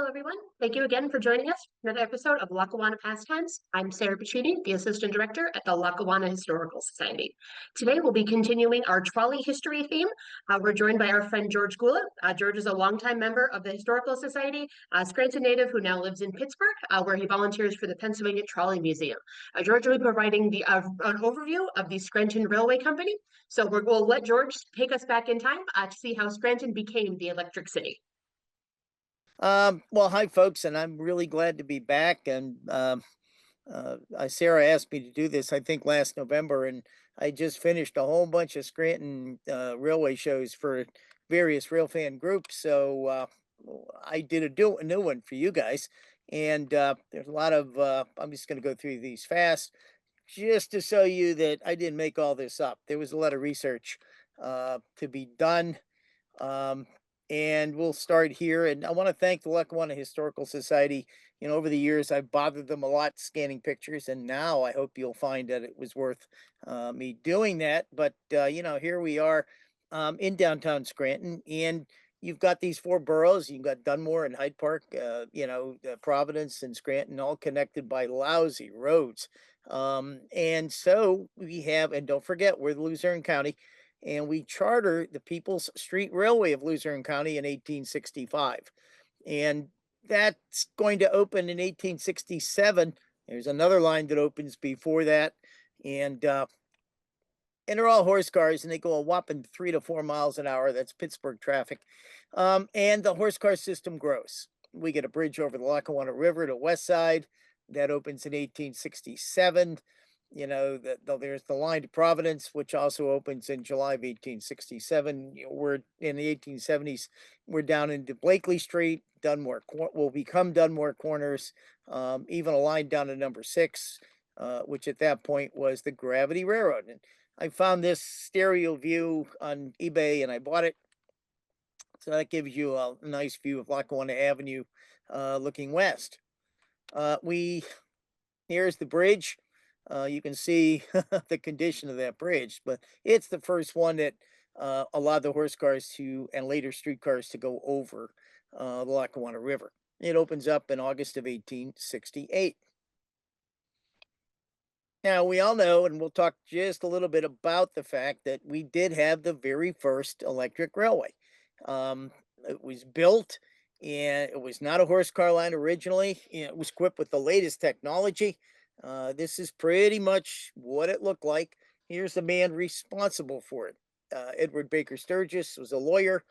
Hello, everyone. Thank you again for joining us for another episode of Lackawanna Pastimes. I'm Sarah Pacini, the Assistant Director at the Lackawanna Historical Society. Today, we'll be continuing our trolley history theme. We're joined by our friend George Gula. George is a longtime member of the Historical Society, a Scranton native who now lives in Pittsburgh, where he volunteers for the Pennsylvania Trolley Museum. George will be providing an overview of the Scranton Railway Company. So we'll let George take us back in time to see how Scranton became the electric city. Well, hi, folks, and I'm really glad to be back. And Sarah asked me to do this, I think, last November, and I just finished a whole bunch of Scranton railway shows for various railfan groups. So I did a new one for you guys, and there's a lot of. I'm just going to go through these fast, just to show you that I didn't make all this up. There was a lot of research to be done. Um, and we'll start here. And I want to thank the Lackawanna Historical Society. Over the years, I've bothered them a lot scanning pictures, and now I hope you'll find that it was worth me doing that. But here we are in downtown Scranton, and you've got these four boroughs. You've got Dunmore and Hyde Park, Providence and Scranton, all connected by lousy roads. And so we have, and don't forget, we're the Luzerne County, and we charter the People's Street Railway of Luzerne County in 1865. And that's going to open in 1867. There's another line that opens before that. And they're all horse cars, and they go a whopping 3 to 4 miles an hour. That's Pittsburgh traffic. And the horse car system grows. We get a bridge over the Lackawanna River to West Side. That opens in 1867. There's the line to Providence, which also opens in July of 1867. We're in the 1870s. We're down into Blakely Street. Dunmore will become Dunmore Corners. Even a line down to number 6, which at that point was the Gravity Railroad. And I found this stereo view on eBay, and I bought it. So that gives you a nice view of Lackawanna Avenue looking west. Here's the bridge. You can see the condition of that bridge, but it's the first one that allowed the horse cars and later streetcars to go over the Lackawanna River. It opens up in August of 1868. Now, we all know, and we'll talk just a little bit about the fact that we did have the very first electric railway. It was built, and it was not a horse car line originally. It was equipped with the latest technology. This is pretty much what it looked like. Here's the man responsible for it. Edward Baker Sturgis was a lawyer.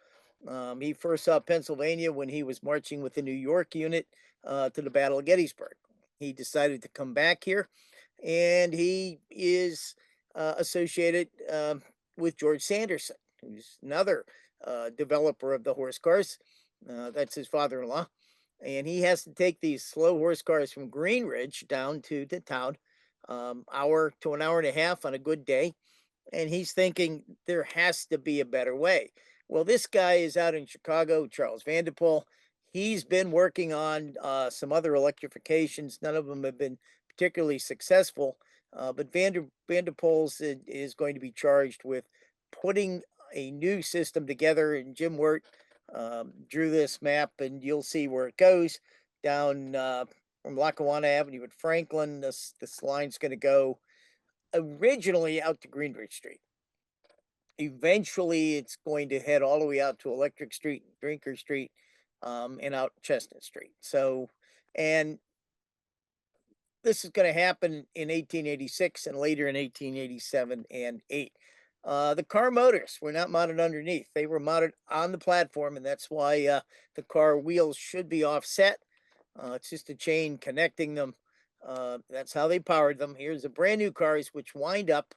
He first saw Pennsylvania when he was marching with the New York unit to the Battle of Gettysburg. He decided to come back here, and he is associated with George Sanderson, who's another developer of the horse cars. That's his father-in-law. And he has to take these slow horse cars from Greenridge down to the town, hour to an hour and a half on a good day. And he's thinking there has to be a better way. Well, this guy is out in Chicago, Charles Vanderpool. He's been working on some other electrifications. None of them have been particularly successful. But Vanderpool's is going to be charged with putting a new system together. And Jim Wirt drew this map, and you'll see where it goes down from Lackawanna Avenue at Franklin. This line's going to go originally out to Greenridge Street. Eventually, it's going to head all the way out to Electric Street, Drinker Street, and out Chestnut Street. So, and this is going to happen in 1886 and later in 1887 and 8. The car motors were not mounted underneath. They were mounted on the platform, and that's why the car wheels should be offset. It's just a chain connecting them. That's how they powered them. Here's the brand new cars, which wind up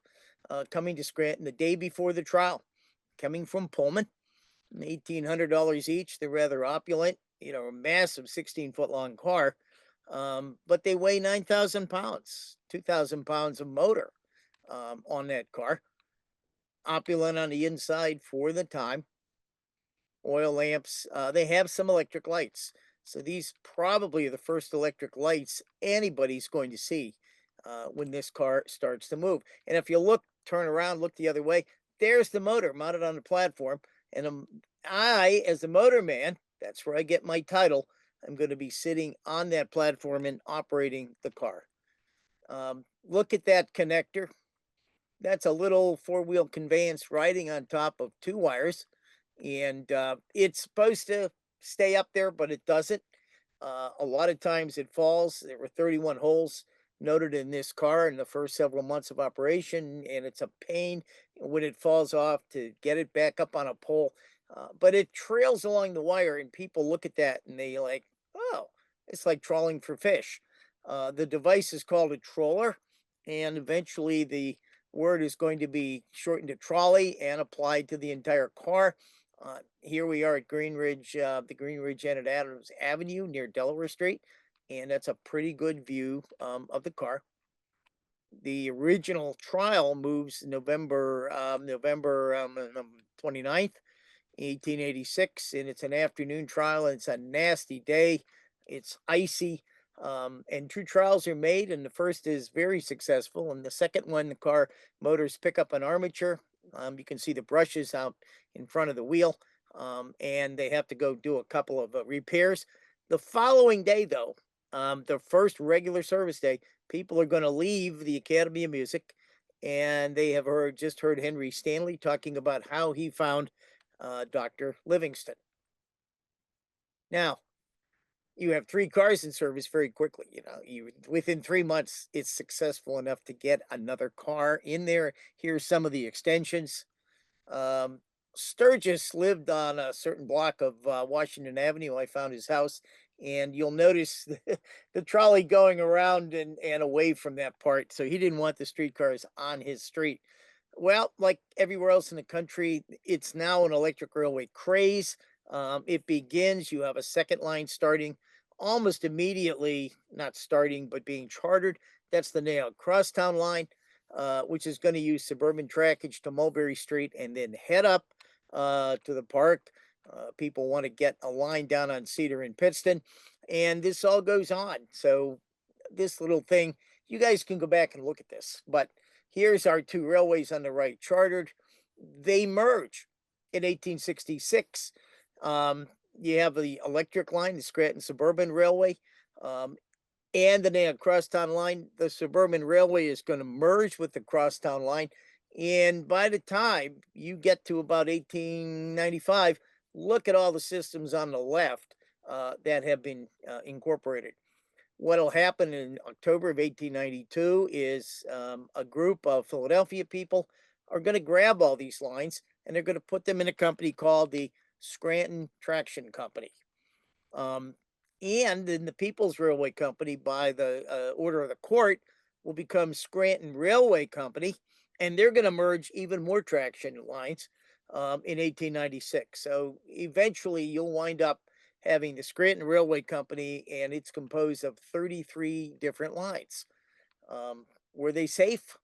coming to Scranton the day before the trial, coming from Pullman, $1,800 each. They're rather opulent, a massive 16-foot long car. But they weigh 9,000 pounds, 2,000 pounds of motor on that car. Opulent on the inside for the time. Oil lamps. They have some electric lights. So these probably are the first electric lights anybody's going to see when this car starts to move. And if you turn around, look the other way, there's the motor mounted on the platform. And I, as a motor man, that's where I get my title, I'm going to be sitting on that platform and operating the car. Look at that connector. That's a little four-wheel conveyance riding on top of two wires, and it's supposed to stay up there, but it doesn't. A lot of times it falls. There were 31 holes noted in this car in the first several months of operation, and it's a pain when it falls off to get it back up on a pole. But it trails along the wire, and people look at that and they like, oh, it's like trawling for fish. The device is called a troller, and eventually the word is going to be shortened to trolley and applied to the entire car. Here we are at Greenridge, the Greenridge end at Adams Avenue near Delaware Street, and that's a pretty good view of the car. The original trial moves November 29th, 1886, and it's an afternoon trial, and it's a nasty day. It's icy, and two trials are made, and the first is very successful, and the second one, the car motors pick up an armature. You can see the brushes out in front of the wheel, and they have to go do a couple of repairs. The following day, though, the first regular service day, people are going to leave the Academy of Music, and they have just heard Henry Stanley talking about how he found Dr. Livingston. Now, you have three cars in service very quickly. You within 3 months, it's successful enough to get another car in there. Here's some of the extensions. Um, Sturgis lived on a certain block of Washington Avenue. I found his house, and you'll notice the trolley going around and away from that part. So he didn't want the streetcars on his street. Well, like everywhere else in the country, it's now an electric railway craze. It begins, you have a second line starting almost immediately, not starting, but being chartered. That's the Nail Crosstown line, which is going to use suburban trackage to Mulberry Street and then head up to the park. People want to get a line down on Cedar and Pittston, and this all goes on. So, this little thing, you guys can go back and look at this, but here's our two railways on the right chartered. They merge in 1866. You have the electric line, the Scranton Suburban Railway, and the Nail Crosstown line. The Suburban Railway is going to merge with the Crosstown line. And by the time you get to about 1895, look at all the systems on the left that have been incorporated. What'll happen in October of 1892 is a group of Philadelphia people are going to grab all these lines and they're going to put them in a company called the Scranton Traction Company. And then the People's Railway Company, by the order of the court, will become Scranton Railway Company, and they're going to merge even more traction lines in 1896. So eventually, you'll wind up having the Scranton Railway Company, and it's composed of 33 different lines. Were they safe?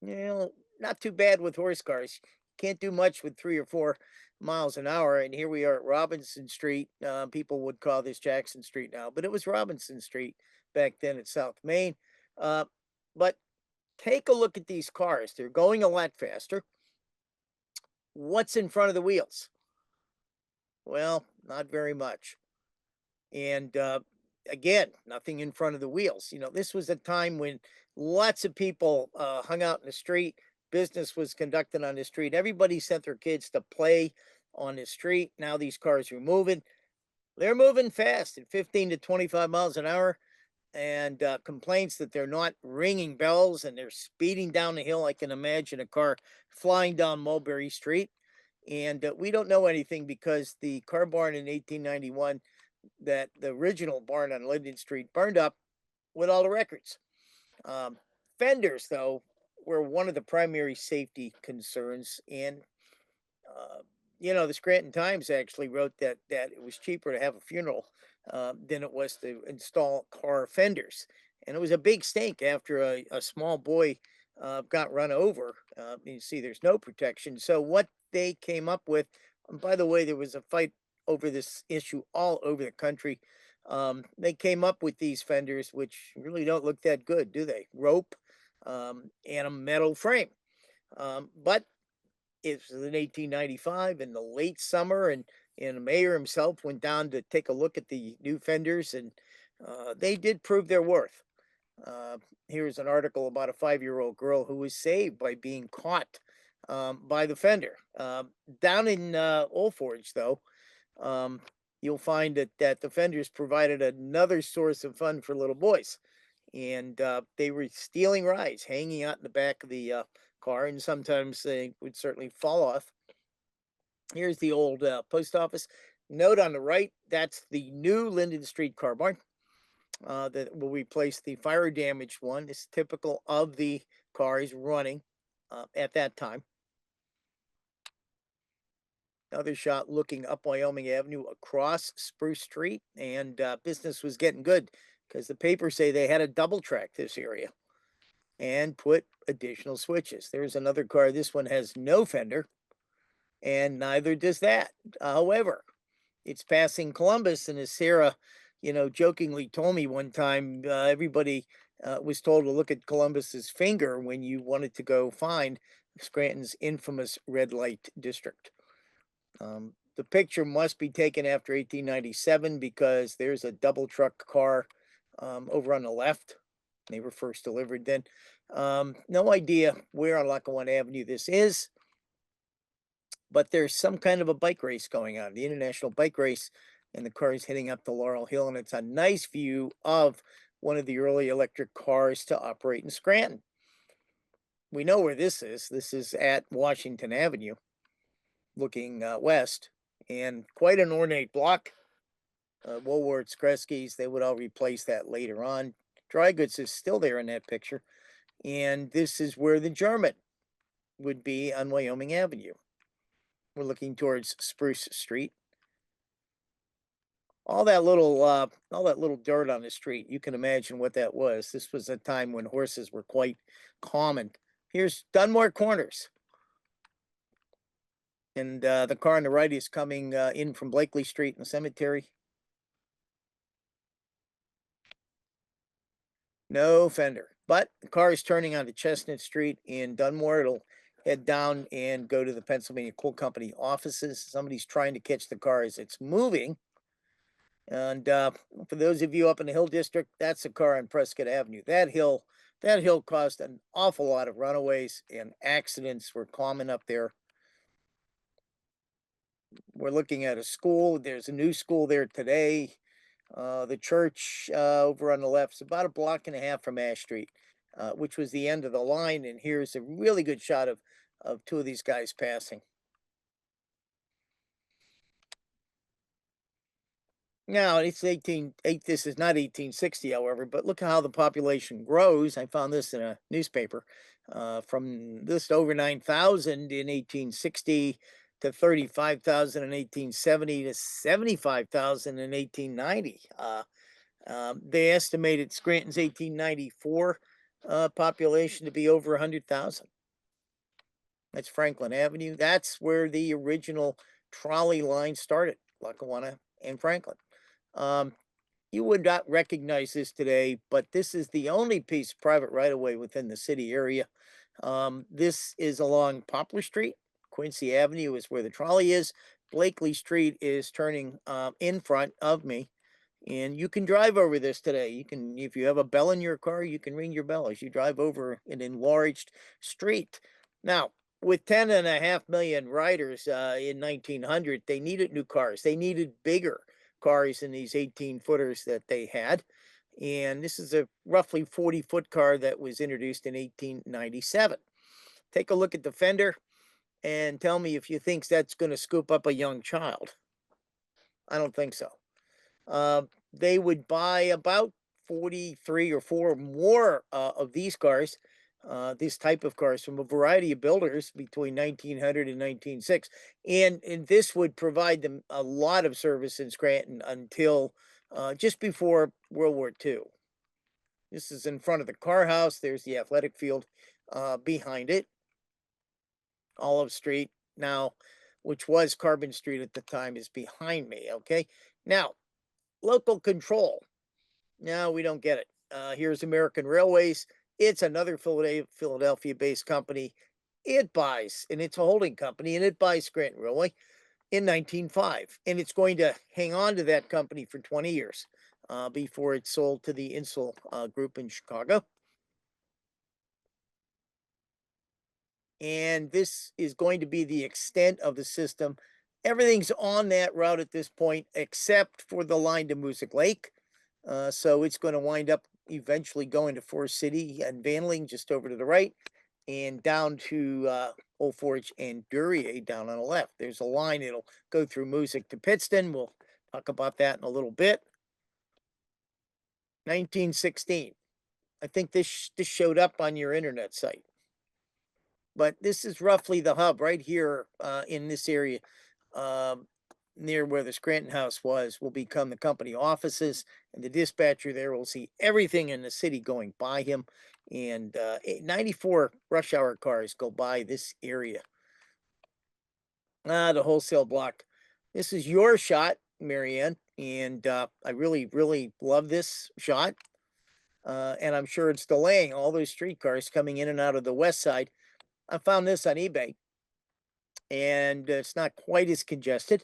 Not too bad with horse cars. Can't do much with 3 or 4 miles an hour. And here we are at Robinson Street. People would call this Jackson Street now, but it was Robinson Street back then at South Main. But take a look at these cars. They're going a lot faster. What's in front of the wheels? Well, not very much. And again, nothing in front of the wheels. This was a time when lots of people hung out in the street. Business was conducted on the street. Everybody sent their kids to play on the street. Now these cars are moving. They're moving fast at 15 to 25 miles an hour, and complaints that they're not ringing bells and they're speeding down the hill. I can imagine a car flying down Mulberry Street. And we don't know anything because the car barn in 1891, that the original barn on Linden Street, burned up with all the records. Fenders, though, were one of the primary safety concerns. And, the Scranton Times actually wrote that it was cheaper to have a funeral than it was to install car fenders. And it was a big stink after a small boy got run over. You see, there's no protection. So what they came up with, and by the way, there was a fight over this issue all over the country. They came up with these fenders, which really don't look that good, do they? Rope and a metal frame. But it was in 1895 in the late summer, and and the mayor himself went down to take a look at the new fenders, and they did prove their worth. Uh, Here's an article about a 5-year-old girl who was saved by being caught by the fender. Down in Old Forge, though, um, you'll find that the fenders provided another source of fun for little boys, and they were stealing rides, hanging out in the back of the car, and sometimes they would certainly fall off. Here's the old post office. Note on the right, that's the new Linden Street car barn that will replace the fire damaged one. It's typical of the cars running at that time. Another shot looking up Wyoming Avenue across Spruce Street, and business was getting good because the papers say they had to double track this area and put additional switches. There's another car. This one has no fender, and neither does that. However, it's passing Columbus, and as Sarah, jokingly told me one time, everybody was told to look at Columbus's finger when you wanted to go find Scranton's infamous red light district. The picture must be taken after 1897 because there's a double truck car over on the left. They were first delivered then. No idea where on Lackawanna Avenue this is, but there's some kind of a bike race going on, the International Bike Race, and the car is heading up to Laurel Hill, and it's a nice view of one of the early electric cars to operate in Scranton. We know where this is. This is at Washington Avenue, looking west, and quite an ornate block. Woolworths, Kresge's, they would all replace that later on. Dry goods is still there in that picture, and this is where the German would be on Wyoming Avenue. We're looking towards Spruce Street. All that little dirt on the street, you can imagine what that was. This was a time when horses were quite common. Here's Dunmore Corners. And the car on the right is coming in from Blakely Street in the cemetery. No fender, but the car is turning onto Chestnut Street in Dunmore. It'll head down and go to the Pennsylvania Coal Company offices. Somebody's trying to catch the car as it's moving. And for those of you up in the Hill District, that's a car on Prescott Avenue. That hill caused an awful lot of runaways, and accidents were common up there. We're looking at a school. There's a new school there today. The church over on the left is about a block and a half from Ash Street, which was the end of the line. And here's a really good shot of two of these guys passing. Now, this is not 1860, however, but look how the population grows. I found this in a newspaper from just over 9,000 in 1860 to 35,000 in 1870 to 75,000 in 1890. They estimated Scranton's 1894 population to be over 100,000. That's Franklin Avenue. That's where the original trolley line started, Lackawanna and Franklin. You would not recognize this today, but this is the only piece of private right-of-way within the city area. This is along Poplar Street. Quincy Avenue is where the trolley is. Blakely Street is turning in front of me. And you can drive over this today. You can, if you have a bell in your car, you can ring your bell as you drive over an enlarged street. Now, with 10.5 million riders in 1900, they needed new cars. They needed bigger cars than these 18-footers that they had. And this is a roughly 40-foot car that was introduced in 1897. Take a look at the fender and tell me if you think that's going to scoop up a young child. I don't think so. They would buy about 43 or 4 more of these cars, this type of cars, from a variety of builders between 1900 and 1906. And this would provide them a lot of service in Scranton until just before World War II. This is in front of the car house. There's the athletic field behind it. Olive Street now, which was Carbon Street at the time, is behind me. Okay. Now, local control. No, we don't get it. Here's American Railways. It's another Philadelphia-based company. It buys, and it's a holding company, and it buys Scranton Railway. in 1905, and it's going to hang on to that company for 20 years before it's sold to the Insel Group in Chicago. And this is going to be the extent of the system. Everything's on that route at this point, except for the line to Moosic Lake. So it's going to wind up eventually going to Forest City and Vanling just over to the right, and down to Old Forge and Duryea down on the left. There's a line, it'll go through Moosic to Pittston. We'll talk about that in a little bit. 1916. I think this showed up on your internet site. But this is roughly the hub right here in this area, um, near where the Scranton House was, will become the company offices, and the dispatcher there will see everything in the city going by him. And 94 rush hour cars go by this area. The wholesale block. This is your shot, Marianne, and I really, really love this shot. And I'm sure it's delaying all those streetcars coming in and out of the west side. I found this on eBay, and it's not quite as congested.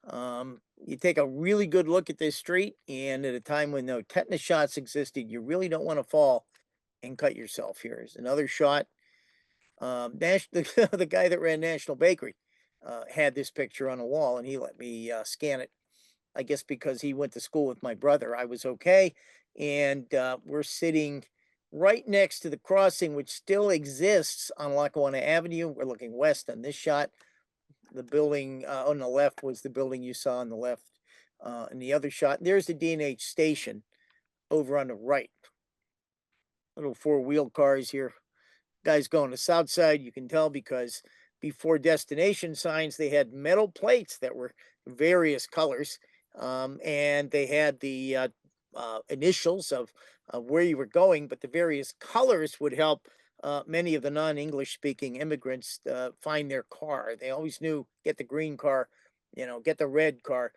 You take a really good look at this street, and at a time when no tetanus shots existed, you really don't want to fall and cut yourself. Here's another shot. The guy that ran National Bakery had this picture on a wall, and he let me scan it. I guess because he went to school with my brother, I was okay. And we're sitting right next to the crossing, which still exists on Lackawanna Avenue. We're looking west on this shot. The building on the left was the building you saw on the left in the other shot. There's the D&H station over on the right. Little four-wheel cars here. Guys going to south side, you can tell because before destination signs, they had metal plates that were various colors. And they had the initials of where you were going, but the various colors would help many of the non-English speaking immigrants find their car. They always knew, get the green car, get the red car,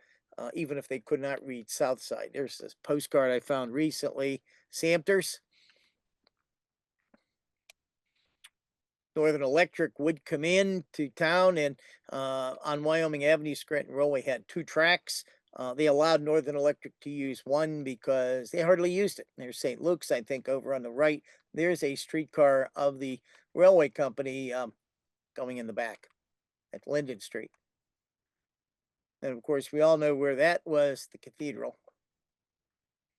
even if they could not read Southside. There's this postcard I found recently, Samters. Northern Electric would come in to town, and on Wyoming Avenue, Scranton Railway had two tracks. They allowed Northern Electric to use one because they hardly used it. There's St. Luke's, I think, over on the right. There's a streetcar of the railway company going in the back at Linden Street. And of course, we all know where that was, the cathedral.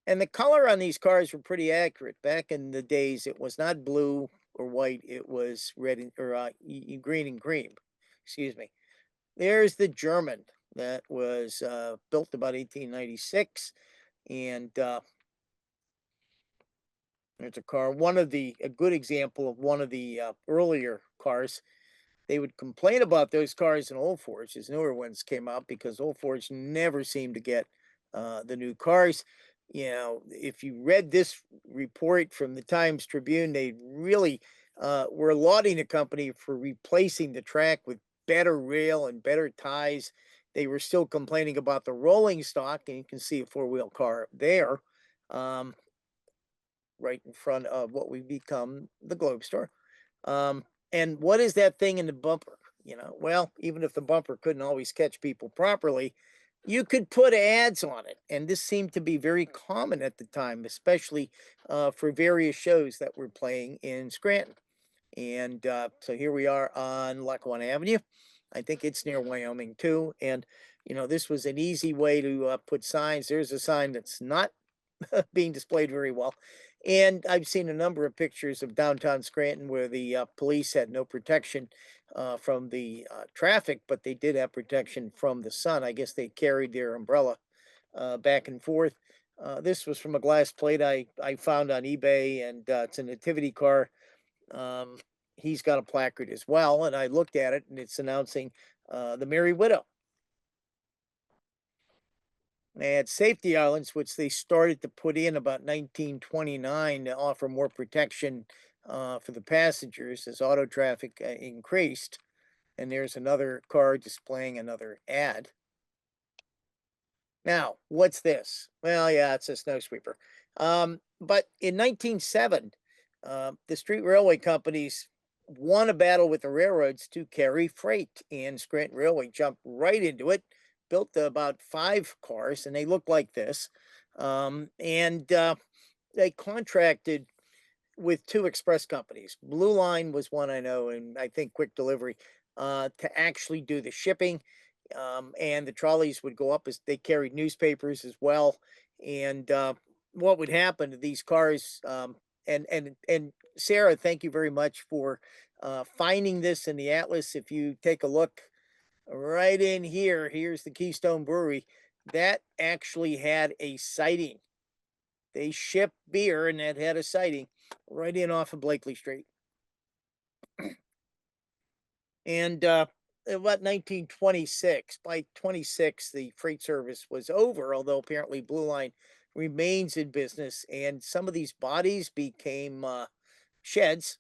And the color on these cars were pretty accurate. Back in the days, it was not blue or white, it was red or green and cream. Excuse me. There's the German that was built about 1896, and there's a car. A good example of one of the earlier cars. They would complain about those cars in Old Forge as newer ones came out because Old Forge never seemed to get the new cars. If you read this report from the Times Tribune, they really were lauding the company for replacing the track with better rail and better ties. They were still complaining about the rolling stock, and you can see a four-wheel car there, right in front of what we become the Globe Store. And what is that thing in the bumper? Well, even if the bumper couldn't always catch people properly, you could put ads on it. And this seemed to be very common at the time, especially for various shows that were playing in Scranton. And so here we are on Lackawanna Avenue. I think it's near Wyoming too. And, this was an easy way to put signs. There's a sign that's not being displayed very well. And I've seen a number of pictures of downtown Scranton where the police had no protection from the traffic, but they did have protection from the sun. I guess they carried their umbrella back and forth. This was from a glass plate I found on eBay, and it's a nativity car. He's got a placard as well, and I looked at it, and it's announcing the Merry Widow. They had safety islands, which they started to put in about 1929 to offer more protection for the passengers as auto traffic increased. And there's another car displaying another ad. Now, what's this? Well, yeah, it's a snow sweeper. But in 1907, the street railway companies won a battle with the railroads to carry freight, and Scranton Railway jumped right into it, built about 5 cars, and they look like this. And they contracted with 2 express companies. Blue Line was one I know, and I think Quick Delivery, to actually do the shipping. And the trolleys would go up as they carried newspapers as well. And what would happen to these cars? And Sarah, thank you very much for finding this in the atlas. If you take a look right in here, here's the Keystone Brewery. That actually had a sighting. They shipped beer, and that had a sighting right in off of Blakely Street. And about 1926, by 26, the freight service was over, although apparently Blue Line remains in business, and some of these bodies became sheds.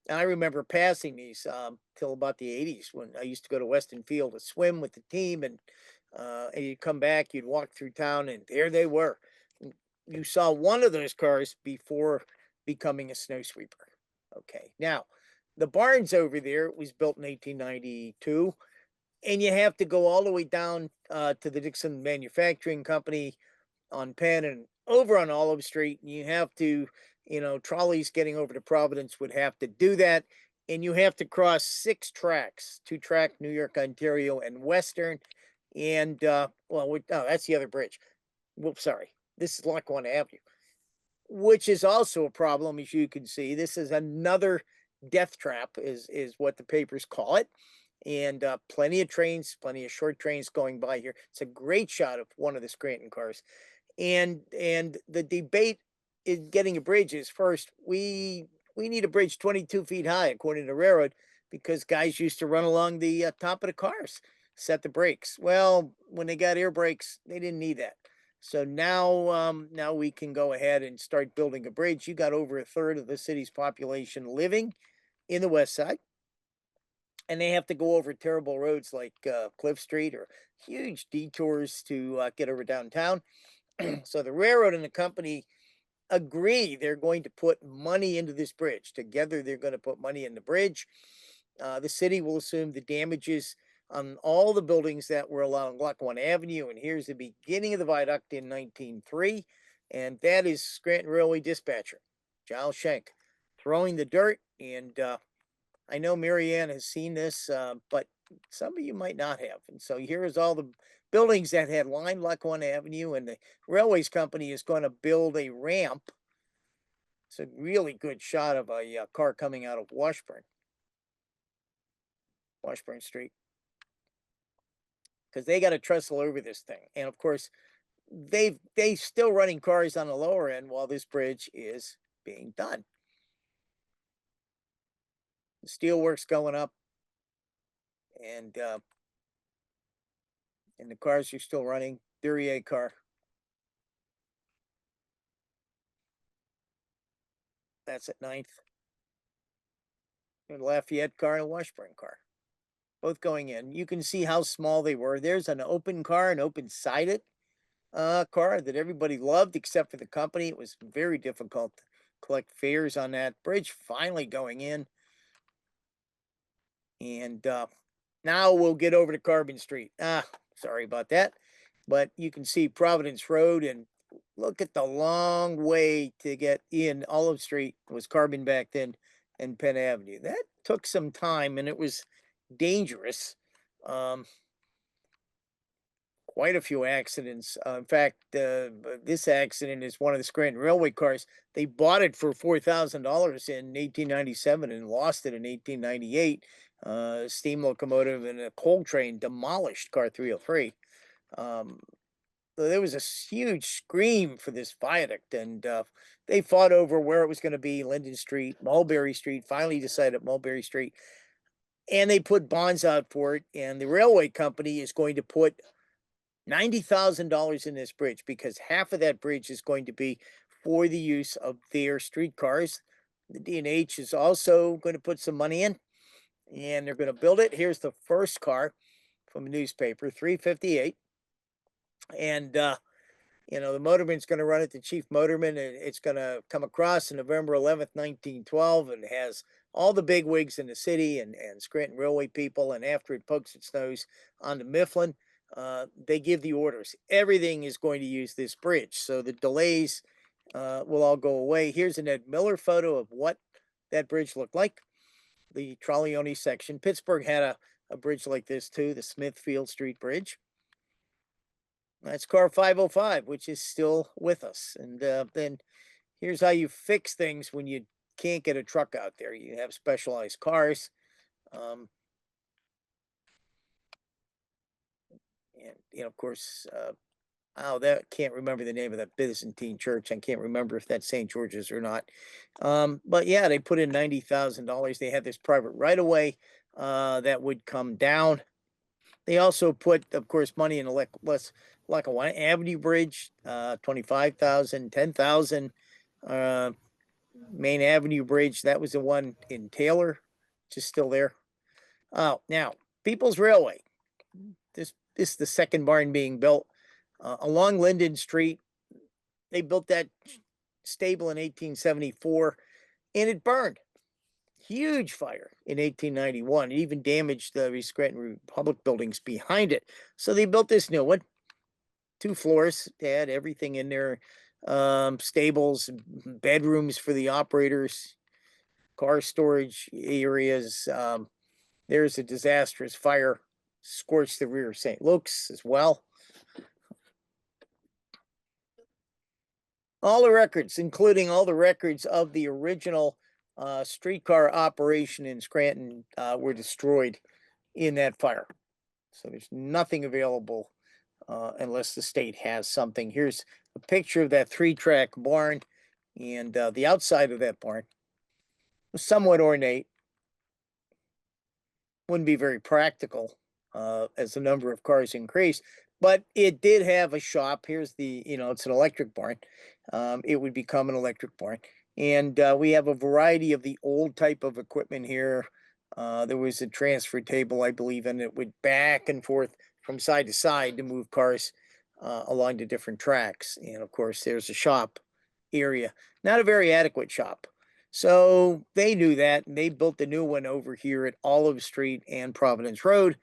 And I remember passing these till about the 80s when I used to go to Weston Field to swim with the team, and you'd come back, you'd walk through town, and there they were. You saw one of those cars before becoming a snow sweeper. Okay, now the barns over there was built in 1892, and you have to go all the way down to the Dixon Manufacturing Company on Penn and over on Olive Street. And you have to, trolleys getting over to Providence would have to do that. And you have to cross 6 tracks, 2-track New York, Ontario, and Western. And that's the other bridge. Whoops, sorry. This is Lackawanna Avenue, which is also a problem, as you can see. This is another death trap, is what the papers call it. And plenty of trains, plenty of short trains going by here. It's a great shot of one of the Scranton cars. And the debate in getting a bridge is, first, we need a bridge 22 feet high, according to the railroad, because guys used to run along the top of the cars, set the brakes. Well, when they got air brakes, they didn't need that. So now we can go ahead and start building a bridge. You got over a third of the city's population living in the west side, and they have to go over terrible roads like Cliff Street, or huge detours to get over downtown. So the railroad and the company agree they're going to put money into this bridge. Together, they're going to put money in the bridge. The city will assume the damages on all the buildings that were along Lackawanna Avenue. And here's the beginning of the viaduct in 1903. And that is Scranton Railway dispatcher, Giles Schenk, throwing the dirt. And I know Marianne has seen this, but some of you might not have. And so here's all the buildings that had lined Lackawanna Avenue, and the railways company is going to build a ramp. It's a really good shot of a car coming out of Washburn Street, because they got to trestle over this thing. And of course, they still running cars on the lower end while this bridge is being done. The steelwork's going up, and the cars are still running. Duryea car. That's at 9th. And Lafayette car and a Washburn car, both going in. You can see how small they were. There's an open car, an open-sided car that everybody loved except for the company. It was very difficult to collect fares on that bridge. Finally going in. And now we'll get over to Carbon Street. Sorry about that. But you can see Providence Road, and look at the long way to get in. Olive Street was Carbon back then, and Penn Avenue. That took some time, and it was dangerous. Quite a few accidents. In fact, this accident is one of the Scranton Railway cars. They bought it for $4,000 in 1897 and lost it in 1898. Steam locomotive and a coal train demolished car 303. So there was a huge scream for this viaduct, and they fought over where it was going to be. Linden Street, Mulberry Street, finally decided Mulberry Street. And they put bonds out for it, and the railway company is going to put $90,000 in this bridge, because half of that bridge is going to be for the use of their streetcars. The D&H is also going to put some money in, and they're going to build it. Here's the first car from a newspaper, 358. And, the motorman's going to run it, the chief motorman, and it's going to come across on November 11th, 1912, and has all the big wigs in the city and Scranton Railway people. And after it pokes its nose onto Mifflin, they give the orders. Everything is going to use this bridge. So the delays will all go away. Here's an Ed Miller photo of what that bridge looked like, the Trolley section. Pittsburgh had a bridge like this too, the Smithfield Street Bridge. That's car 505, which is still with us. And then here's how you fix things when you can't get a truck out there. You have specialized cars. And of course, that can't remember the name of that Byzantine church. I can't remember if that's St. George's or not. But yeah, they put in $90,000. They had this private right of way that would come down. They also put, of course, money in the Lackawanna Avenue Bridge, 25,000, 10,000. Main Avenue Bridge, that was the one in Taylor, which is still there. Oh, now People's Railway. This is the second barn being built along Linden Street. They built that stable in 1874, and it burned. Huge fire in 1891. It even damaged the Scranton Republic buildings behind it. So they built this new one, 2 floors. They had everything in there, stables, bedrooms for the operators, car storage areas. There's a disastrous fire, scorched the rear of St. Luke's as well. All the records, including all the records of the original streetcar operation in Scranton, were destroyed in that fire. So there's nothing available unless the state has something. Here's a picture of that 3-track barn, and the outside of that barn was somewhat ornate. Wouldn't be very practical as the number of cars increased, but it did have a shop. Here's the, it's an electric barn. It would become an electric barn. And we have a variety of the old type of equipment here. There was a transfer table, I believe, and it would back and forth from side to side to move cars along the different tracks. And of course, there's a shop area, not a very adequate shop. So they knew that, and they built the new one over here at Olive Street and Providence Road.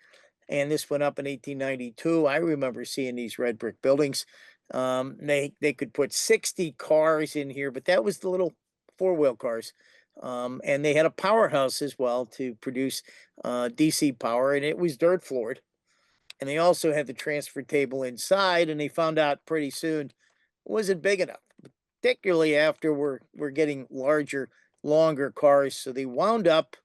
And this went up in 1892. I remember seeing these red brick buildings. They could put 60 cars in here, but that was the little 4-wheel cars. And they had a powerhouse as well to produce DC power, and it was dirt floored. And they also had the transfer table inside, and they found out pretty soon it wasn't big enough, particularly after we're getting larger, longer cars. So they wound up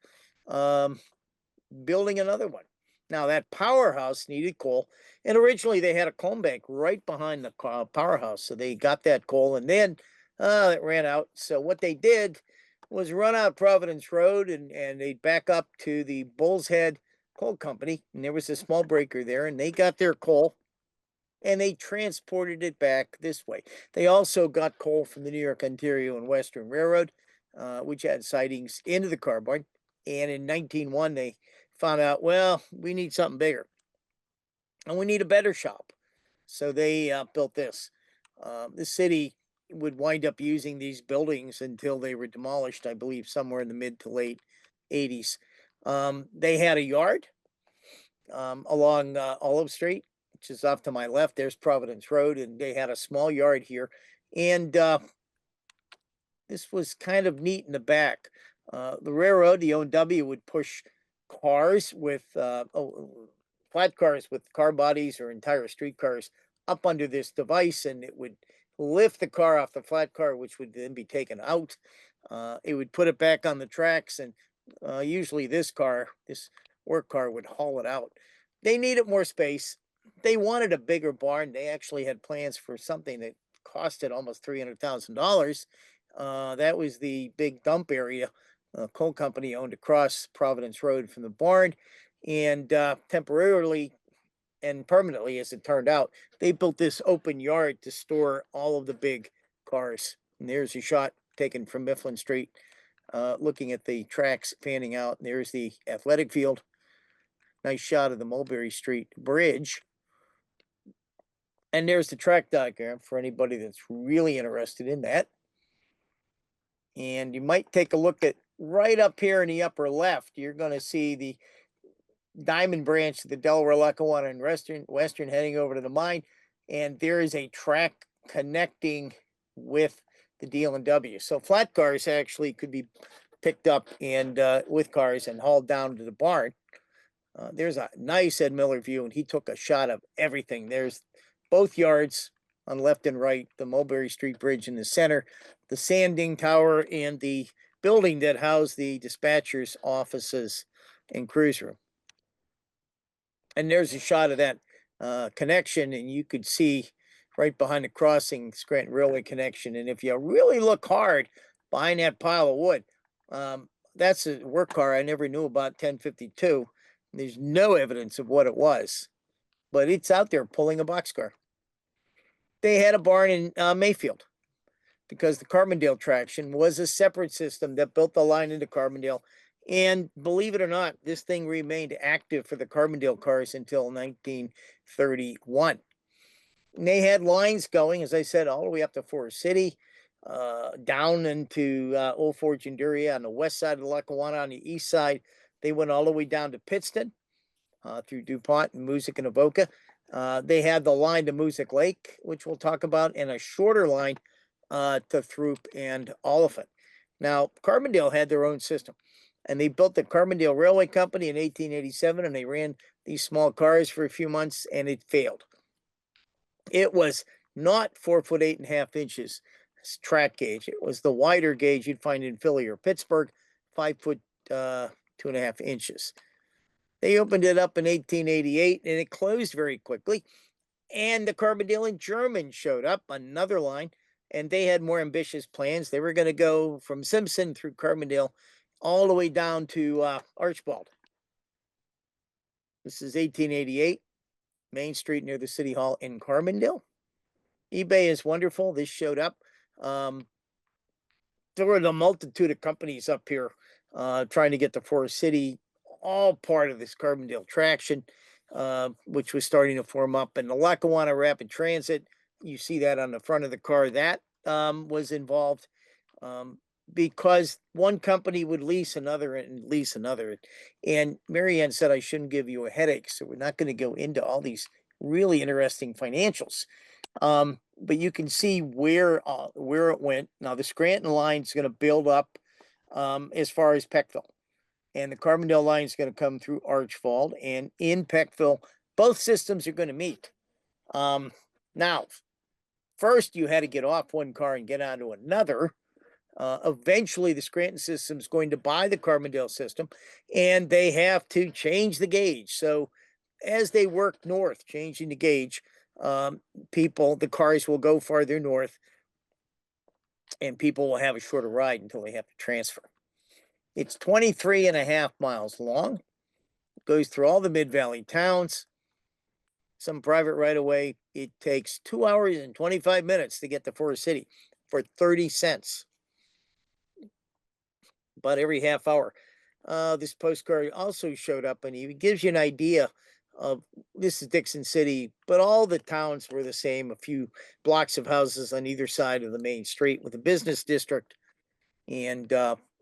building another one. Now that powerhouse needed coal, and originally they had a coal bank right behind the powerhouse. So they got that coal, and then it ran out. So what they did was run out Providence Road, and they'd back up to the Bull's Head Coal Company, and there was a small breaker there, and they got their coal, and they transported it back this way. They also got coal from the New York, Ontario, and Western Railroad, which had sidings into the car barn. And in 1901, they found out, well, we need something bigger, and we need a better shop. So they built this. The city would wind up using these buildings until they were demolished, I believe, somewhere in the mid to late 80s. They had a yard along Olive Street, which is off to my left. There's Providence Road, and they had a small yard here. And this was kind of neat in the back. The railroad, the O&W, would push cars with flat cars with car bodies or entire streetcars up under this device, and it would lift the car off the flat car, which would then be taken out. It would put it back on the tracks, and usually this work car would haul it out. They needed more space. They wanted a bigger barn. They actually had plans for something that costed almost $300,000. That was the big dump area. Coal company owned across Providence Road from the barn, and temporarily and permanently, as it turned out, they built this open yard to store all of the big cars. And there's a shot taken from Mifflin Street, looking at the tracks fanning out. And there's the athletic field. Nice shot of the Mulberry Street Bridge. And there's the track diagram for anybody that's really interested in that. And you might take a look at right up here in the upper left, you're going to see the Diamond Branch, the Delaware, Lackawanna, and Western heading over to the mine. And there is a track connecting with the D&W. So flat cars actually could be picked up and with cars and hauled down to the barn. There's a nice Ed Miller view, and he took a shot of everything. There's both yards on left and right, the Mulberry Street Bridge in the center, the sanding tower, and the building that housed the dispatcher's offices and cruise room. And there's a shot of that connection, and you could see right behind the crossing, Scranton Railway connection. And if you really look hard behind that pile of wood, that's a work car I never knew about, 1052. There's no evidence of what it was, but it's out there pulling a boxcar. They had a barn in Mayfield because the Carbondale traction was a separate system that built the line into Carbondale. And believe it or not, this thing remained active for the Carbondale cars until 1931. And they had lines going, as I said, all the way up to Forest City, down into Old Forge and Duryea on the west side of Lackawanna. On the east side, they went all the way down to Pittston through DuPont and Moosic and Avoca. They had the line to Moosic Lake, which we'll talk about, and a shorter line to Throop and Oliphant. Now, Carbondale had their own system, and they built the Carbondale Railway Company in 1887, and they ran these small cars for a few months, and it failed. It was not 4 foot 8.5 inches track gauge. It was the wider gauge you'd find in Philly or Pittsburgh, 5 foot 2.5 inches. They opened it up in 1888, and it closed very quickly. And the Carbondale and German showed up, another line, and they had more ambitious plans. They were going to go from Simpson through Carbondale all the way down to Archbald. This is 1888, Main Street near the City Hall in Carbondale. eBay is wonderful. This showed up. There were a multitude of companies up here trying to get to Forest City, all part of this Carbondale traction, which was starting to form up. And the Lackawanna Rapid Transit, you see that on the front of the car, that was involved because one company would lease another and lease another. And Marianne said I shouldn't give you a headache, so we're not going to go into all these really interesting financials. But you can see where it went. Now the Scranton line is going to build up as far as Peckville, and the Carbondale line is going to come through Archbald, and in Peckville, both systems are going to meet. Now, first you had to get off one car and get onto another. Eventually, the Scranton system is going to buy the Carbondale system, and they have to change the gauge. So, as they work north, changing the gauge, the cars will go farther north, and people will have a shorter ride until they have to transfer. It's 23.5 miles long. It goes through all the Mid-Valley towns, some private right-of-way. It takes 2 hours and 25 minutes to get to Forest City for 30 cents. About every half hour. This postcard also showed up, and it gives you an idea of, this is Dixon City, but all the towns were the same, a few blocks of houses on either side of the main street with a business district. And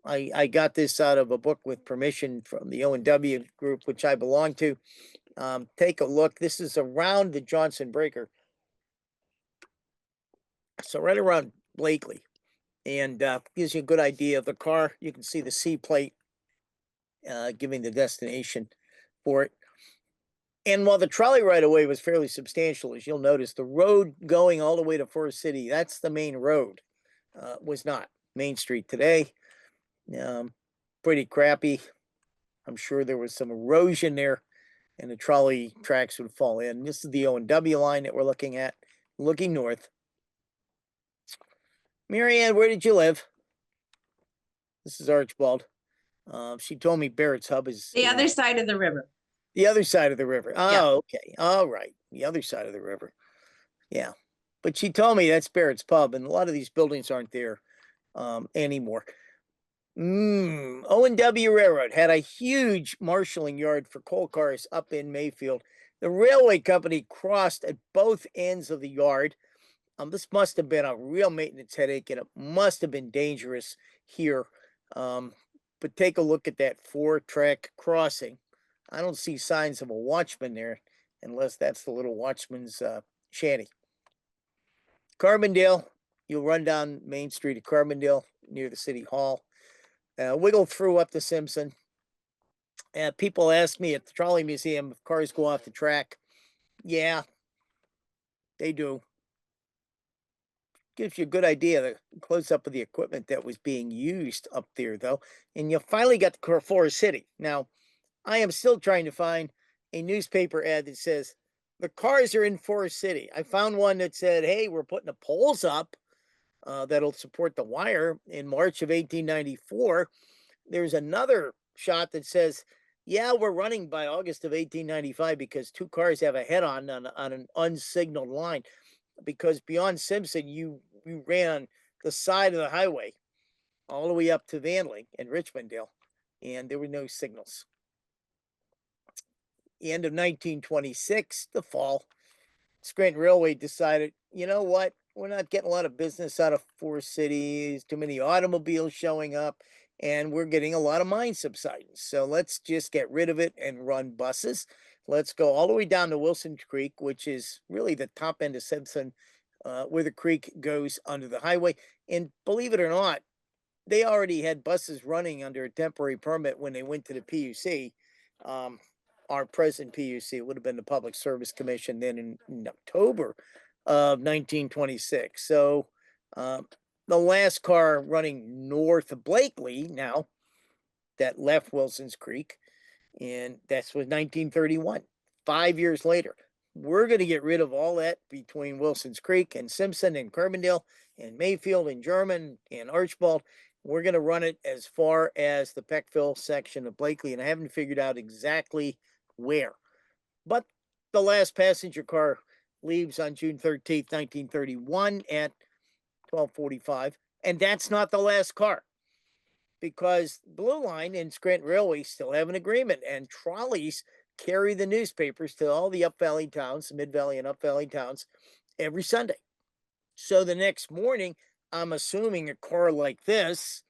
I got this out of a book with permission from the O&W group, which I belong to. Take a look. This is around the Johnson Breaker. So right around Blakely. And gives you a good idea of the car. You can see the C plate giving the destination for it. And while the trolley right away was fairly substantial, as you'll notice, the road going all the way to Forest City, that's the main road, was not. Main Street today, pretty crappy. I'm sure there was some erosion there, and the trolley tracks would fall in. This is the O&W line that we're looking at, looking north. Marianne, where did you live? This is Archbald. She told me Barrett's Hub is The other side of the river. the other side of the river. Oh, Yeah. okay. All right. The other side of the river. Yeah. But she told me that's Barrett's Pub, and a lot of these buildings aren't there anymore. O&W Railroad had a huge marshaling yard for coal cars up in Mayfield. The railway company crossed at both ends of the yard. This must have been a real maintenance headache, and it must have been dangerous here. but take a look at that 4-track crossing. I don't see signs of a watchman there unless that's the little watchman's shanty. Carbondale, you'll run down Main Street at Carbondale near the City Hall. Wiggle through up to Simpson. People ask me at the Trolley Museum if cars go off the track. Yeah, they do. Gives you a good idea, the close up of the equipment that was being used up there, though. And you finally got to Forest City. Now, I am still trying to find a newspaper ad that says the cars are in Forest City. I found one that said, hey, we're putting the poles up that'll support the wire in March of 1894. There's another shot that says, yeah, we're running by August of 1895 because 2 cars have a head-on on an unsignaled line. Because beyond Simpson, you ran the side of the highway all the way up to Vanley and Richmonddale, and there were no signals. The end of 1926, the fall, Scranton Railway decided, you know what? We're not getting a lot of business out of 4 cities, too many automobiles showing up, and we're getting a lot of mine subsidence. So let's just get rid of it and run buses. Let's go all the way down to Wilson Creek, which is really the top end of Simpson, where the creek goes under the highway. And believe it or not, they already had buses running under a temporary permit when they went to the PUC. Our present PUC would have been the Public Service Commission then in October of 1926. So the last car running north of Blakely now that left Wilson's Creek, and that's was 1931. 5 years later, we're going to get rid of all that between Wilson's Creek and Simpson and Carbondale and Mayfield and German and Archibald. We're going to run it as far as the Peckville section of Blakely, and I haven't figured out exactly where. But the last passenger car leaves on June 13th, 1931 at 12:45, and that's not the last car, because Blue Line and Scranton Railway still have an agreement, and trolleys carry the newspapers to all the Up Valley towns, the Mid Valley and Up Valley towns, every Sunday. So the next morning, I'm assuming a car like this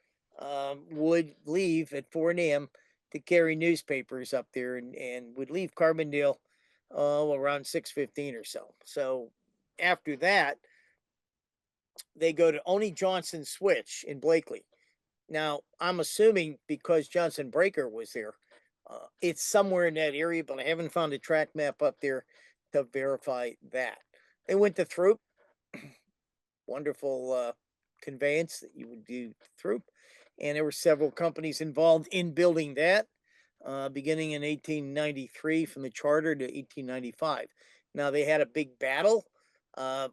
would leave at 4 a.m. to carry newspapers up there, and would leave Carbondale around 6:15 or so. So after that, they go to Oney Johnson Switch in Blakely. Now, I'm assuming because Johnson Breaker was there, it's somewhere in that area, but I haven't found a track map up there to verify that. They went to Throop, wonderful conveyance that you would do Throop, and there were several companies involved in building that, beginning in 1893 from the charter to 1895. Now, they had a big battle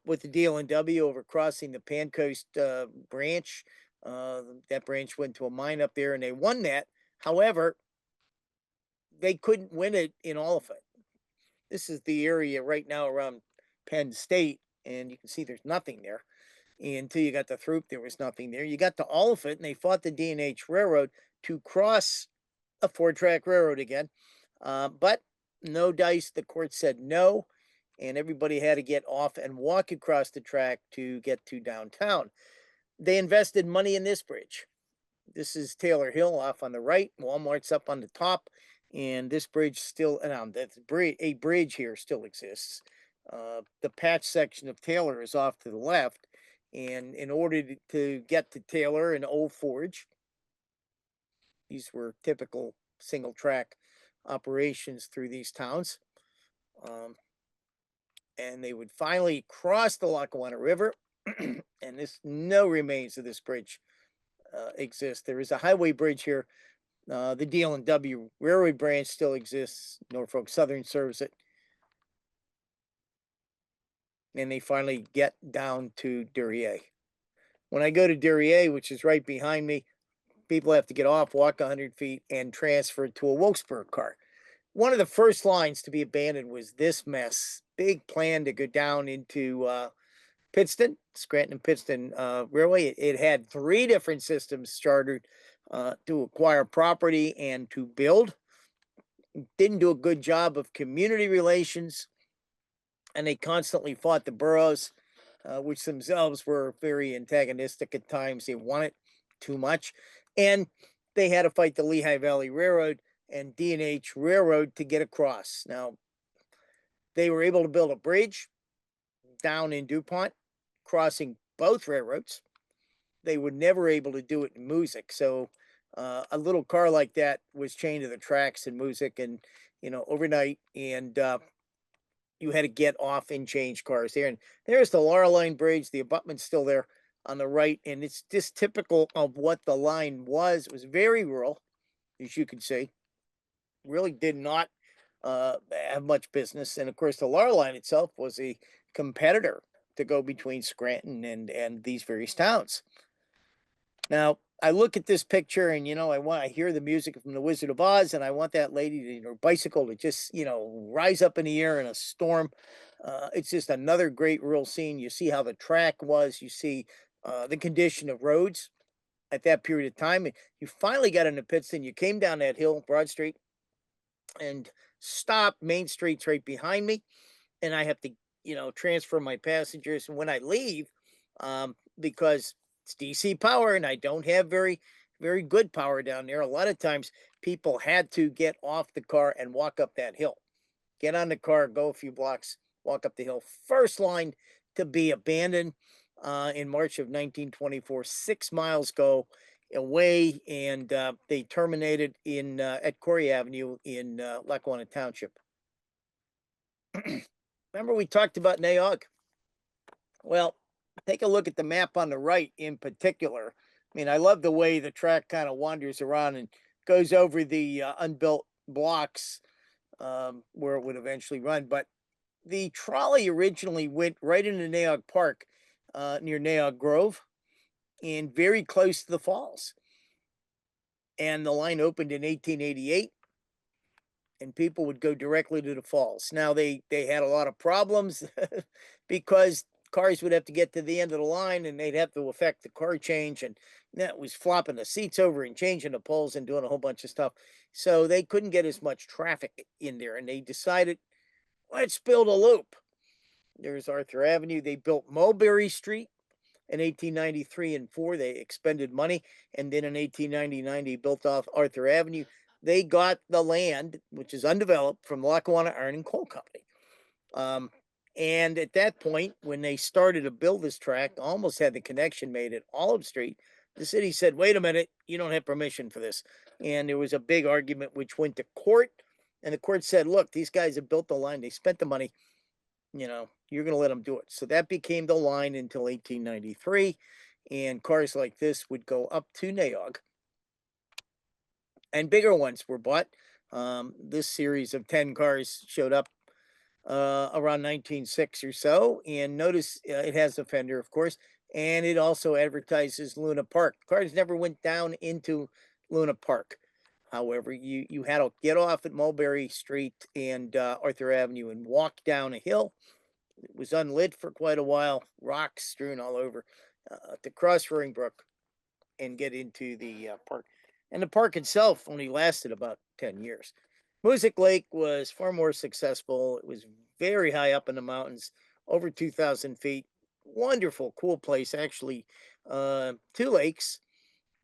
with the DL&W over crossing the Pancoast branch. That branch went to a mine up there and they won that. However, they couldn't win it in all of it. This is the area right now around Penn State, and you can see there's nothing there. And until you got to Throop, there was nothing there. You got to Oliphant, and they fought the D&H Railroad to cross a 4-track railroad again. But no dice. The court said no, and everybody had to get off and walk across the track to get to downtown. They invested money in this bridge. This is Taylor Hill off on the right. Walmart's up on the top, and this bridge still, a bridge here still exists. The patch section of Taylor is off to the left, and in order to get to Taylor and Old Forge, these were typical single track operations through these towns. And they would finally cross the Lackawanna River, and no remains of this bridge exist. There is a highway bridge here. The DL&W Railroad branch still exists. Norfolk Southern serves it. And they finally get down to Duryea. When I go to Duryea, which is right behind me, people have to get off, walk 100 feet, and transfer to a Wilkesburg car. One of the first lines to be abandoned was this mess. Big plan to go down into Pittston, Scranton and Pittston Railway. It had 3 different systems chartered to acquire property and to build. Didn't do a good job of community relations, and they constantly fought the boroughs, which themselves were very antagonistic at times. They wanted too much. And they had to fight the Lehigh Valley Railroad and D&H Railroad to get across. Now, they were able to build a bridge down in DuPont, crossing both railroads. They were never able to do it in Moosic. So a little car like that was chained to the tracks in Moosic, and overnight, and you had to get off and change cars there. And there's the Laurel Line Bridge. The abutment's still there on the right, and it's just typical of what the line was. It was very rural, as you can see. Really did not have much business, and of course, the Laurel Line itself was a competitor to go between Scranton and these various towns. Now, I look at this picture and, I hear the music from the Wizard of Oz, and I want that lady to her bicycle to just, rise up in the air in a storm. It's just another great rural scene. You see how the track was, you see the condition of roads at that period of time. And you finally got into Pittston, you came down that hill, Broad Street, and stopped. Main Street's right behind me, and I have to, transfer my passengers. And when I leave, because it's DC power and I don't have very, very good power down there, a lot of times people had to get off the car and walk up that hill. Get on the car, go a few blocks, walk up the hill. First line to be abandoned in March of 1924. 6 miles go away, and they terminated in at Corey Avenue in Lackawanna Township. Remember we talked about Naog? Well, take a look at the map on the right in particular. I mean, I love the way the track kind of wanders around and goes over the unbuilt blocks where it would eventually run. But the trolley originally went right into Naog Park near Naog Grove and very close to the falls. And the line opened in 1888, and people would go directly to the falls. Now, they had a lot of problems because cars would have to get to the end of the line, and they'd have to effect the car change, and that was flopping the seats over and changing the poles and doing a whole bunch of stuff. So they couldn't get as much traffic in there, and they decided, let's build a loop. There's Arthur Avenue. They built Mulberry Street in 1893 and 4. They expended money, and then in 1899 they built off Arthur Avenue. They got the land, which is undeveloped, from Lackawanna Iron and Coal Company. And at that point, when they started to build this track, almost had the connection made at Olive Street, the city said, wait a minute, you don't have permission for this. And there was a big argument which went to court. And the court said, look, these guys have built the line. They spent the money. You're going to let them do it. So that became the line until 1893. And cars like this would go up to Naog. And bigger ones were bought. This series of 10 cars showed up around 1906 or so. And notice it has a fender, of course. And it also advertises Luna Park. Cars never went down into Luna Park. However, you had to get off at Mulberry Street and Arthur Avenue and walk down a hill. It was unlit for quite a while, rocks strewn all over, to cross Roaring Brook and get into the park. And the park itself only lasted about 10 years. Moosic Lake was far more successful. It was very high up in the mountains, over 2,000 feet. Wonderful, cool place, actually. 2 lakes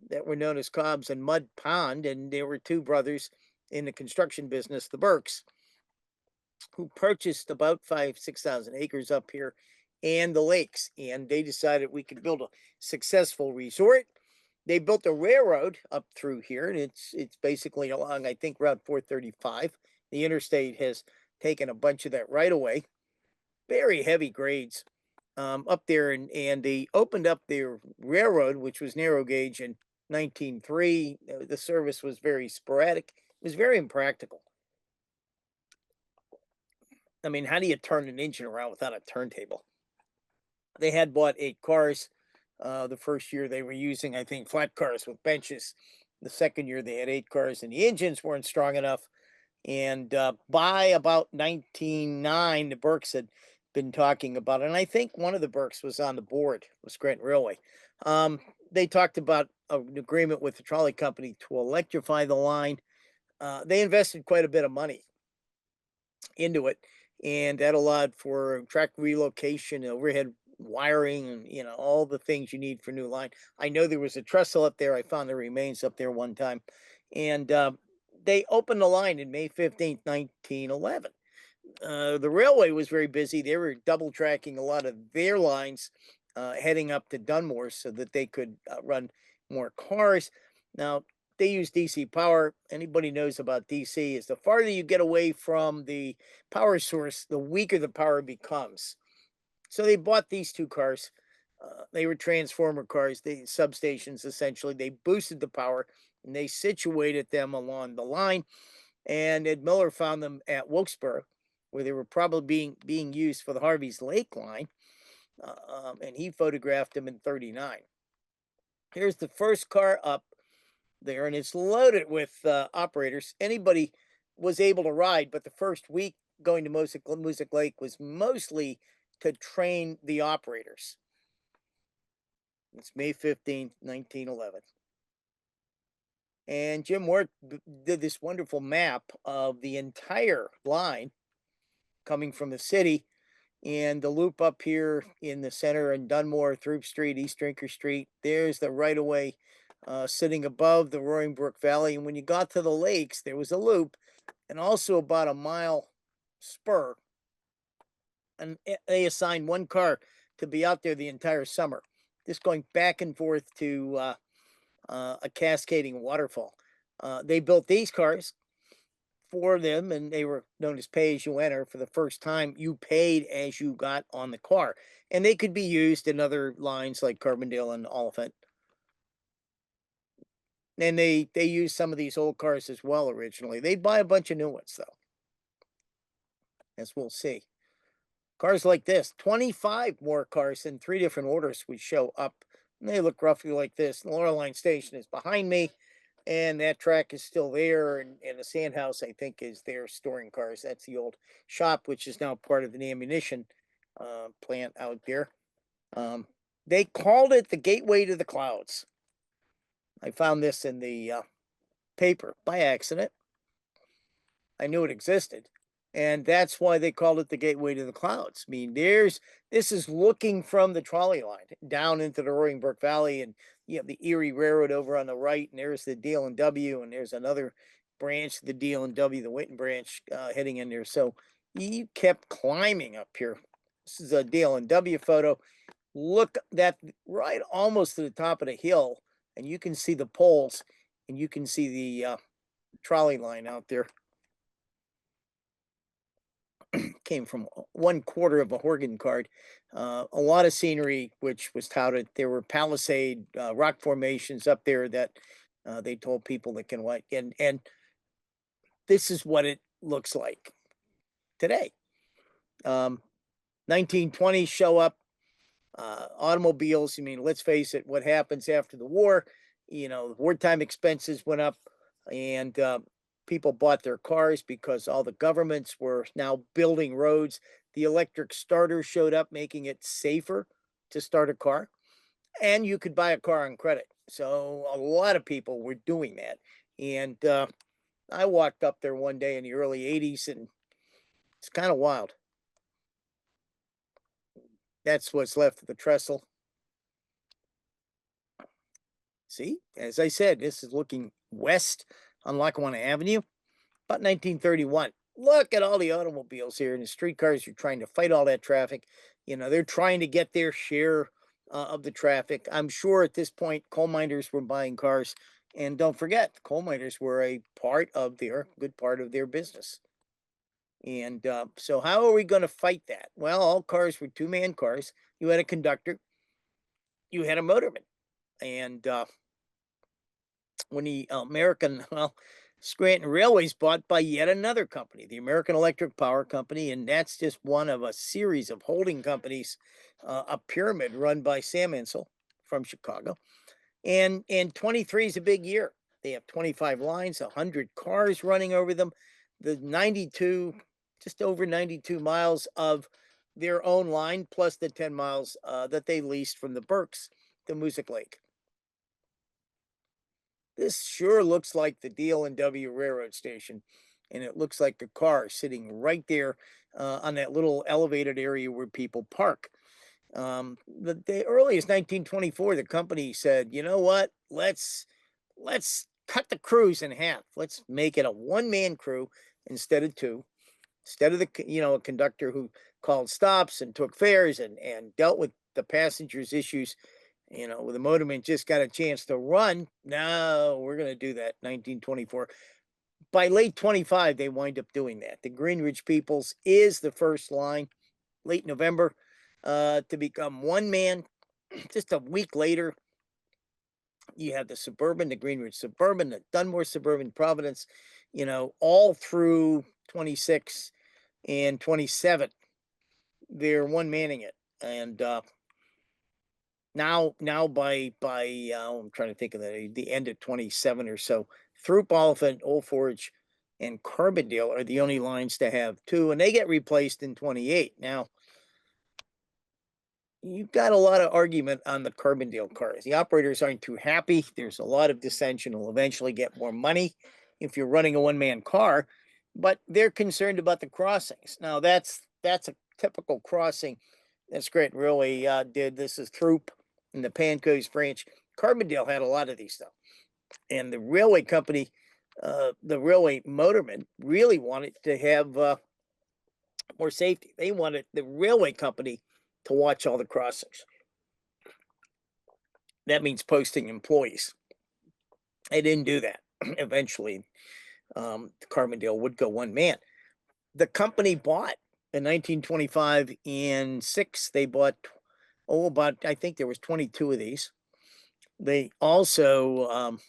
that were known as Cobb's and Mud Pond, and there were 2 brothers in the construction business, the Burks, who purchased about 6,000 acres up here and the lakes, and they decided we could build a successful resort. They built a railroad up through here, and it's basically along, I think, Route 435. The interstate has taken a bunch of that right away. Very heavy grades up there, and they opened up their railroad, which was narrow gauge, in 1903. The service was very sporadic. It was very impractical. I mean, how do you turn an engine around without a turntable? They had bought 8 cars. The first year they were using, I think, flat cars with benches. The second year they had 8 cars, and the engines weren't strong enough. And by about 1909, the Burks had been talking about it. And I think one of the Burks was on the board of Scranton Railway. They talked about an agreement with the trolley company to electrify the line. They invested quite a bit of money into it, and that allowed for track relocation, overhead wiring and all the things you need for new line. I know there was a trestle up there. I found the remains up there one time, and they opened the line in May 15th, 1911. The railway was very busy. They were double tracking a lot of their lines, heading up to Dunmore so that they could run more cars. Now, they use DC power. Anybody knows about DC is the farther you get away from the power source, the weaker the power becomes. So they bought these two cars. They were transformer cars, the substations essentially. They boosted the power and they situated them along the line. And Ed Miller found them at Wilkesboro, where they were probably being used for the Harvey's Lake line, and he photographed them in '39. Here's the first car up there, and it's loaded with operators. Anybody was able to ride, but the first week going to Moosic Lake was mostly to train the operators. It's May 15th, 1911. And Jim Ward did this wonderful map of the entire line coming from the city, and the loop up here in the center in Dunmore, Throop Street, East Drinker Street. There's the right of way sitting above the Roaring Brook Valley. And when you got to the lakes, there was a loop and also about a mile spur. And they assigned one car to be out there the entire summer, just going back and forth to a cascading waterfall. They built these cars for them, and they were known as pay as you enter. For the first time, you paid as you got on the car, and they could be used in other lines like Carbondale and Oliphant. And they used some of these old cars as well originally. They'd buy a bunch of new ones though, as we'll see. Cars like this, 25 more cars in 3 different orders would show up. And they look roughly like this. The Loreline Station is behind me, and that track is still there. And the sand house, I think, is there storing cars. That's the old shop, which is now part of an ammunition plant out there. They called it the Gateway to the Clouds. I found this in the paper by accident. I knew it existed. And that's why they called it the Gateway to the Clouds. I mean, this is looking from the trolley line down into the Roaring Brook Valley, and you have the Erie Railroad over on the right, and there's the D&W, and there's another branch, the D&W, the Winton branch, heading in there. So you kept climbing up here. This is a D&W photo. Look that right almost to the top of the hill, and you can see the poles, and you can see the trolley line out there. Came from 1/4 of a Horgan card. A lot of scenery, which was touted. There were palisade rock formations up there that they told people that can like, and this is what it looks like today. 1920s show up, automobiles. I mean, let's face it, what happens after the war? Wartime expenses went up, and people bought their cars because all the governments were now building roads. The electric starter showed up, making it safer to start a car, and you could buy a car on credit. So a lot of people were doing that. And I walked up there one day in the early 80s, and it's kind of wild. That's what's left of the trestle. See, as I said, this is looking west on Lackawanna Avenue, about 1931. Look at all the automobiles here, and the streetcars are trying to fight all that traffic. They're trying to get their share of the traffic. I'm sure at this point, coal miners were buying cars. And don't forget, coal miners were a good part of their business. And so how are we going to fight that? Well, all cars were 2-man cars. You had a conductor, you had a motorman. And when the Scranton Railway's bought by yet another company, the American Electric Power Company, and that's just one of a series of holding companies, a pyramid run by Sam Insel from Chicago. And 23 is a big year. They have 25 lines, 100 cars running over them, just over 92 miles of their own line, plus the 10 miles that they leased from the Burkes to Moosic Lake. This sure looks like the D&W Railroad Station, and it looks like a car sitting right there on that little elevated area where people park. The earliest 1924, the company said, you know what? Let's cut the crews in half. Let's make it a one-man crew instead of two. Instead of a conductor who called stops and took fares and dealt with the passengers' issues, the motorman just got a chance to run. No, we're going to do that. 1924. By late 25, they wind up doing that. The Greenridge Peoples is the first line, late November, to become one man. Just a week later, you have the Suburban, the Greenridge Suburban, the Dunmore Suburban, Providence, all through 26 and 27. They're one manning it. And now by I'm trying to think of the end of 27 or so, Throop, Oliphant, Old Forge, and Carbondale are the only lines to have two, and they get replaced in 28. Now, you've got a lot of argument on the Carbondale cars. The operators aren't too happy. There's a lot of dissension. Will eventually get more money if you're running a one-man car, but they're concerned about the crossings. Now, that's a typical crossing that Scranton Railway did. This is Throop and the Pancoast branch. Carbondale had a lot of these stuff, and the railway company, the railway motormen, really wanted to have more safety. They wanted the railway company to watch all the crossings. That means posting employees. They didn't do that. Eventually, Carbondale would go one man. The company bought in 1925 and 6. They bought about, I think there was 22 of these. They also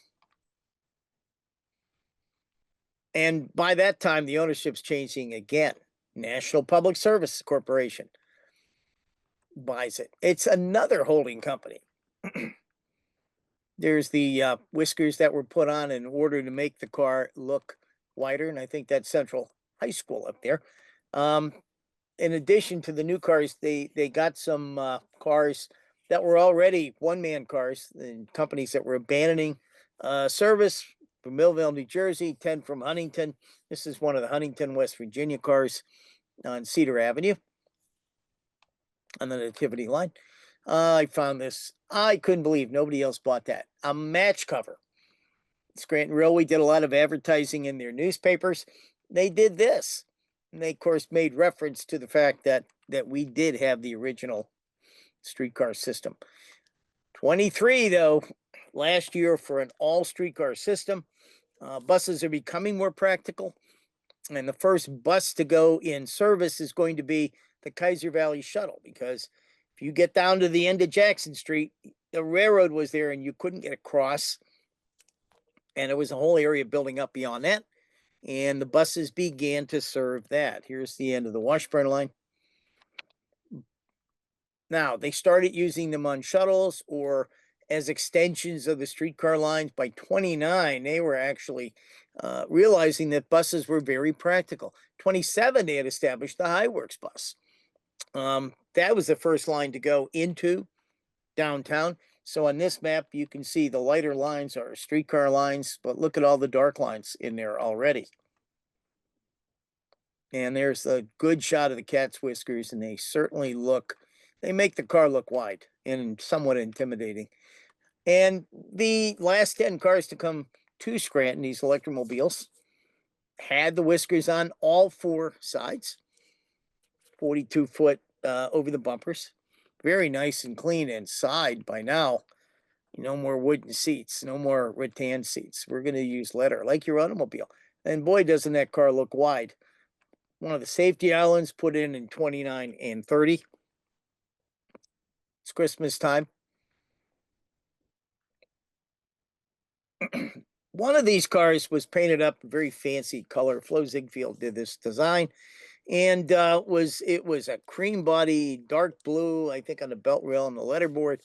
and by that time the ownership's changing again. National Public Service Corporation buys it. It's another holding company. There's the whiskers that were put on in order to make the car look wider, and I think that's Central High School up there. In addition to the new cars, they got some cars that were already one-man cars, and companies that were abandoning service from Millville, New Jersey, 10 from Huntington. This is one of the Huntington, West Virginia cars on Cedar Avenue on the Nativity line. I found this. I couldn't believe nobody else bought that. A match cover. Scranton Railway did a lot of advertising in their newspapers. They did this. And they, of course, made reference to the fact that we did have the original streetcar system. 23, though, last year for an all streetcar system. Buses are becoming more practical. And the first bus to go in service is going to be the Kaiser Valley Shuttle, because if you get down to the end of Jackson Street, the railroad was there and you couldn't get across. And it was a whole area building up beyond that. And the buses began to serve that. Here's the end of the Washburn line. Now, they started using them on shuttles or as extensions of the streetcar lines. By 29, they were actually realizing that buses were very practical. 27, they had established the High Works bus. That was the first line to go into downtown. So on this map, you can see the lighter lines are streetcar lines, but look at all the dark lines in there already. And there's a good shot of the cat's whiskers, and they certainly they make the car look wide and somewhat intimidating. And the last 10 cars to come to Scranton, these electromobiles, had the whiskers on all four sides, 42-foot over the bumpers. Very nice and clean inside by now. No more wooden seats, no more rattan seats. We're going to use leather like your automobile. And boy, doesn't that car look wide. One of the safety islands put in 29 and 30. It's Christmas time. One of these cars was painted up a very fancy color. Flo Ziegfeld did this design, and it was a cream body, dark blue, I think, on the belt rail and the letterboard.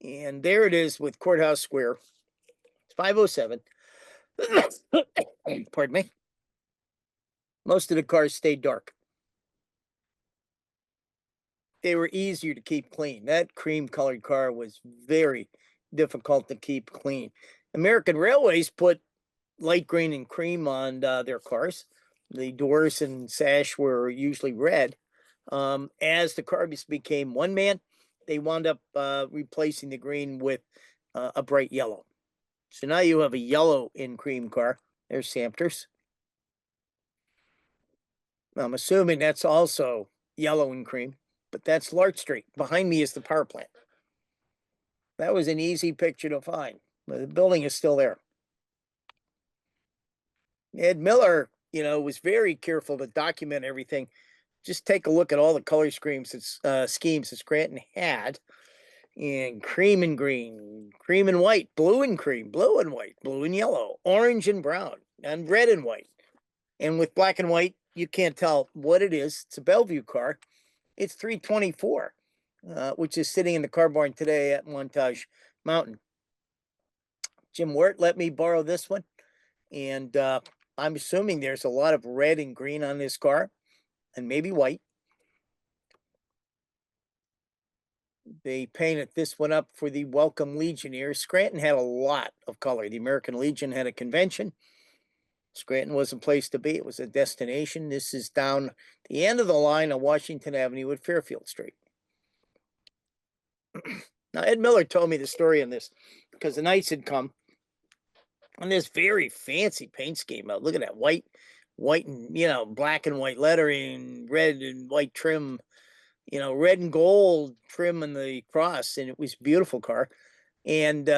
And there it is with Courthouse Square. It's 507. Pardon me. Most of the cars stayed dark. They were easier to keep clean. That cream colored car was very difficult to keep clean. American Railways put light green and cream on their cars. The doors and sash were usually red. As the cars became one man, they wound up replacing the green with a bright yellow. So now you have a yellow in cream car. There's Samters. I'm assuming that's also yellow and cream, but that's Lark Street. Behind me is the power plant. That was an easy picture to find. The building is still there. Ed Miller, was very careful to document everything. Just take a look at all the color schemes that Scranton had. And cream and green, cream and white, blue and cream, blue and white, blue and yellow, orange and brown, and red and white. And with black and white, you can't tell what it is. It's a Bellevue car. It's 324, which is sitting in the car barn today at Montage Mountain. Jim Wirt let me borrow this one. And I'm assuming there's a lot of red and green on this car, and maybe white. They painted this one up for the Welcome Legionnaires. Scranton had a lot of color. The American Legion had a convention. Scranton was a place to be. It was a destination. This is down the end of the line on Washington Avenue at Fairfield Street. Now, Ed Miller told me the story on this because the Knights had come on this very fancy paint scheme. Look at that white and, black and white lettering, red and white trim, red and gold trim in the cross, and it was a beautiful car. And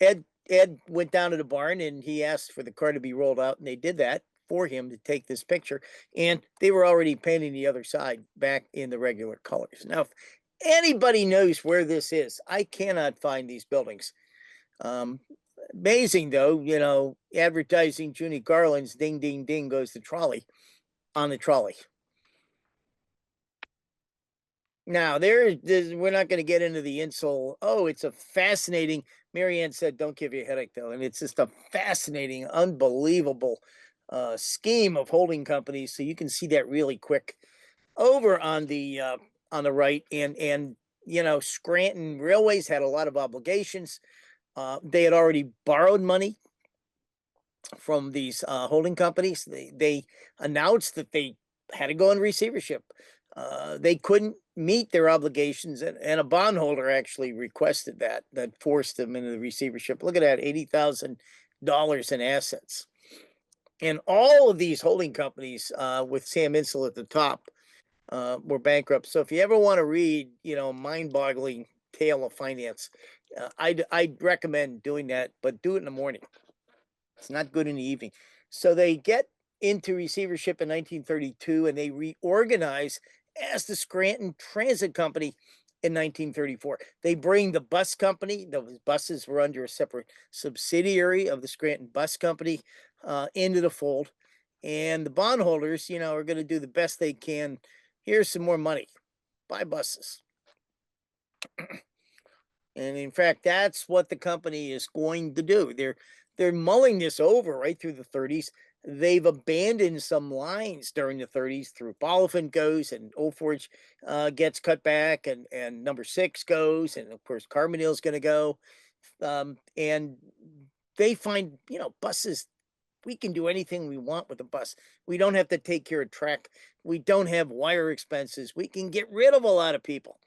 Ed went down to the barn and he asked for the car to be rolled out, and they did that for him to take this picture. And they were already painting the other side back in the regular colors. Now, if anybody knows where this is, I cannot find these buildings. Amazing though, advertising Junie Garland's "Ding Ding Ding Goes the Trolley" on the trolley. Now, we're not going to get into the insole. Oh, it's a fascinating, Marianne said, don't give you a headache, though. And it's just a fascinating, unbelievable scheme of holding companies. So you can see that really quick over on the right. And Scranton Railways had a lot of obligations. They had already borrowed money from these holding companies. They announced that they had to go in receivership. They couldn't meet their obligations, and a bondholder actually requested that forced them into the receivership. Look at that, $80,000 in assets. And all of these holding companies with Sam Insel at the top were bankrupt. So if you ever want to read, mind-boggling tale of finance, I'd recommend doing that, but do it in the morning. It's not good in the evening. So they get into receivership in 1932, and they reorganize as the Scranton Transit Company in 1934. They bring the bus company, those buses were under a separate subsidiary of the Scranton Bus Company, into the fold. And the bondholders, are going to do the best they can. Here's some more money. Buy buses. And in fact, that's what the company is going to do. They're mulling this over right through the 30s. They've abandoned some lines during the 30s through Oliphant goes, and Old Forge gets cut back, and number 6 goes, and of course Carbondale is going to go. And they find, buses, we can do anything we want with a bus. We don't have to take care of track. We don't have wire expenses. We can get rid of a lot of people.